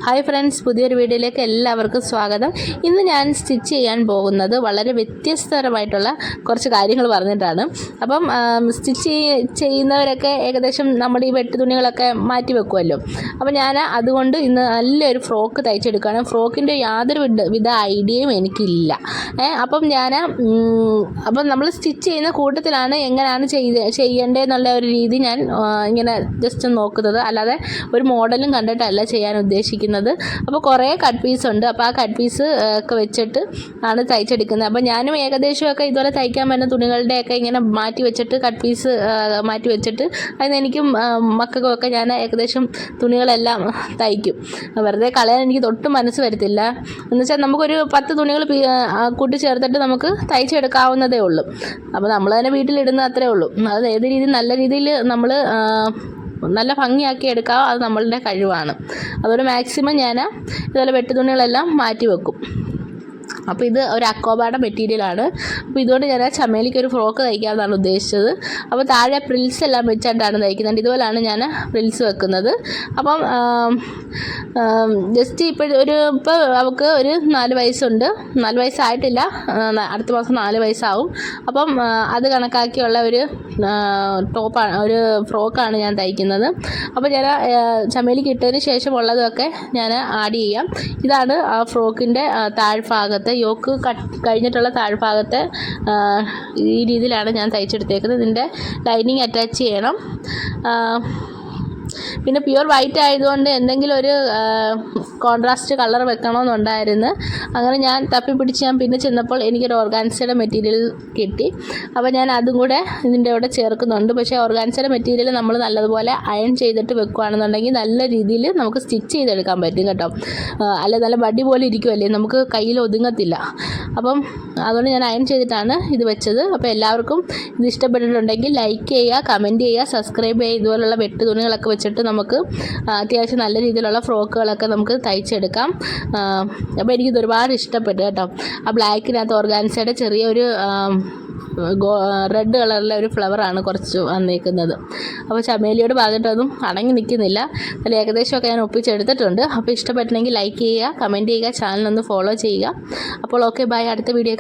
Hi friends, പുതിയൊരു വീഡിയോയിലേക്ക് എല്ലാവർക്കും സ്വാഗതം. ഇന്ന് ഞാൻ സ്റ്റിച്ച് ചെയ്യാൻ പോകുന്നത് വളരെ വ്യത്യസ്തപരമായിട്ടുള്ള കുറച്ച് കാര്യങ്ങൾ പറഞ്ഞിട്ടാണ്. അപ്പം സ്റ്റിച്ച് ചെയ്യുന്നവരൊക്കെ ഏകദേശം നമ്മുടെ ഈ വെട്ട് തുണികളൊക്കെ മാറ്റി വെക്കുമല്ലോ. അപ്പോൾ ഞാൻ അതുകൊണ്ട് ഇന്ന് നല്ലൊരു ഫ്രോക്ക് തയ്ച്ചെടുക്കുകയാണ്. ഫ്രോക്കിൻ്റെ യാതൊരു വിധ ഐഡിയയും എനിക്കില്ല. അപ്പം നമ്മൾ സ്റ്റിച്ച് ചെയ്യുന്ന കൂട്ടത്തിലാണ് എങ്ങനെയാണ് ചെയ്യേണ്ടതെന്നുള്ള ഒരു രീതി ഞാൻ ഇങ്ങനെ ജസ്റ്റ് നോക്കുന്നത്, അല്ലാതെ ഒരു മോഡലും കണ്ടിട്ടല്ല ചെയ്യാൻ ഉദ്ദേശിക്കുന്നത്. അപ്പോൾ കുറേ കട്ട് പീസ് ഉണ്ട്. അപ്പോൾ ആ കട്ട് പീസ് ഒക്കെ വെച്ചിട്ട് ആണ് തയ്ച്ചെടുക്കുന്നത്. അപ്പോൾ ഞാനും ഏകദേശമൊക്കെ ഇതുപോലെ തയ്ക്കാൻ പറ്റുന്ന തുണികളുടെയൊക്കെ ഇങ്ങനെ മാറ്റി വെച്ചിട്ട് കട്ട് പീസ് മാറ്റി വെച്ചിട്ട് അതിന് എനിക്കും മക്കൾക്കുമൊക്കെ ഞാൻ ഏകദേശം തുണികളെല്ലാം തയ്ക്കും. വെറുതെ കളയാൻ എനിക്ക് തൊട്ടും മനസ്സ് വരത്തില്ല. എന്നുവെച്ചാൽ നമുക്കൊരു 10 തുണികൾ കൂട്ടിച്ചേർത്തിട്ട് നമുക്ക് തയ്ച്ചെടുക്കാവുന്നതേ ഉള്ളൂ. അപ്പോൾ നമ്മൾ തന്നെ വീട്ടിലിടുന്ന അത്രേ ഉള്ളൂ. അത് ഏത് രീതിയിൽ നല്ല രീതിയിൽ നമ്മൾ നല്ല ഭംഗിയാക്കി എടുക്കുക, അത് നമ്മളുടെ കഴിവാണ്. അതുപോലെ മാക്സിമം ഞാൻ ഇതുപോലെ വെട്ടുതുണികളെല്ലാം മാറ്റി വെക്കും. അപ്പോൾ ഇത് ഒരു അക്കോബയുടെ മെറ്റീരിയലാണ്. അപ്പോൾ ഇതുകൊണ്ട് ഞാൻ ചമേലിക്ക് ഒരു ഫ്രോക്ക് തയ്ക്കാമെന്നാണ് ഉദ്ദേശിച്ചത്. അപ്പോൾ താഴെ പ്രിൽസ് എല്ലാം വെച്ചിട്ടാണ് തയ്ക്കുന്നത്. ഇതുപോലെയാണ് ഞാൻ പ്രിൽസ് വെക്കുന്നത്. അപ്പം ജസ്റ്റ് ഇപ്പോൾ അവൾക്ക് ഒരു 4 വയസ്സുണ്ട്. 4 വയസ്സായിട്ടില്ല, അടുത്ത മാസം 4 വയസ്സാവും. അപ്പം അത് കണക്കാക്കിയുള്ള ഒരു ടോപ്പാണ്, ഒരു ഫ്രോക്കാണ് ഞാൻ തയ്ക്കുന്നത്. അപ്പോൾ ഞാൻ ചമേലിക്ക് ഇട്ടതിന് ശേഷമുള്ളതൊക്കെ ഞാൻ ആഡ് ചെയ്യാം. ഇതാണ് ആ ഫ്രോക്കിൻ്റെ താഴ്ഭാഗത്ത്, യോക്ക് കഴിഞ്ഞിട്ടുള്ള താഴ്ഭാഗത്തെ ഈ രീതിയിലാണ് ഞാൻ തയ്ച്ചെടുത്തേക്കുന്നത്. ഇതിൻ്റെ ലൈനിങ് അറ്റാച്ച് ചെയ്യണം. പിന്നെ പ്യുവർ വൈറ്റ് ആയതുകൊണ്ട് എന്തെങ്കിലും ഒരു കോൺട്രാസ്റ്റ് കളർ വെക്കണമെന്നുണ്ടായിരുന്നു. അങ്ങനെ ഞാൻ തപ്പിപ്പിടിച്ച് പിന്നെ ചെന്നപ്പോൾ എനിക്കൊരു ഓർഗാൻസയുടെ മെറ്റീരിയൽ കിട്ടി. അപ്പോൾ ഞാൻ അതും കൂടെ ഇതിൻ്റെ കൂടെ ചേർക്കുന്നുണ്ട്. പക്ഷേ ഓർഗാൻസയുടെ മെറ്റീരിയൽ നമ്മൾ നല്ലതുപോലെ അയൺ ചെയ്തിട്ട് വെക്കുകയാണെന്നുണ്ടെങ്കിൽ നല്ല രീതിയിൽ നമുക്ക് സ്റ്റിച്ച് ചെയ്തെടുക്കാൻ പറ്റും കേട്ടോ. അല്ല, നല്ല ബഡി പോലെ ഇരിക്കുമല്ലേ, നമുക്ക് കയ്യിൽ ഒതുങ്ങത്തില്ല. അപ്പം അതുകൊണ്ട് ഞാൻ അയൺ ചെയ്തിട്ടാണ് ഇത് വെച്ചത്. അപ്പോൾ എല്ലാവർക്കും ഇത് ഇഷ്ടപ്പെട്ടിട്ടുണ്ടെങ്കിൽ ലൈക്ക് ചെയ്യുക, കമൻറ്റ് ചെയ്യുക, സബ്സ്ക്രൈബ് ചെയ്യുക. ഇതുപോലുള്ള വെട്ട് തുണികളൊക്കെ വെച്ചിട്ട് നമുക്ക് അത്യാവശ്യം നല്ല രീതിയിലുള്ള ഫ്രോക്കുകളൊക്കെ നമുക്ക് തയ്ച്ചെടുക്കാം. അപ്പോൾ എനിക്കിത് ഒരുപാട് ഇഷ്ടപ്പെട്ടു കേട്ടോ. ആ ബ്ലാക്കിനകത്ത് ഓർഗാൻസയുടെ ചെറിയൊരു റെഡ് കളറിലെ ഒരു ഫ്ലവറാണ് കുറച്ച് വന്നേക്കുന്നത്. അപ്പോൾ ചമേലിയോട് പറഞ്ഞിട്ടൊന്നും അടങ്ങി നിൽക്കുന്നില്ല. അതിൽ ഏകദേശമൊക്കെ ഞാൻ ഒപ്പിച്ചെടുത്തിട്ടുണ്ട്. അപ്പോൾ ഇഷ്ടപ്പെട്ടിട്ടുണ്ടെങ്കിൽ ലൈക്ക് ചെയ്യുക, കമൻറ്റ് ചെയ്യുക, ചാനലൊന്ന് ഫോളോ ചെയ്യുക. അപ്പോൾ ഓക്കെ, ബൈ. അടുത്ത വീഡിയോ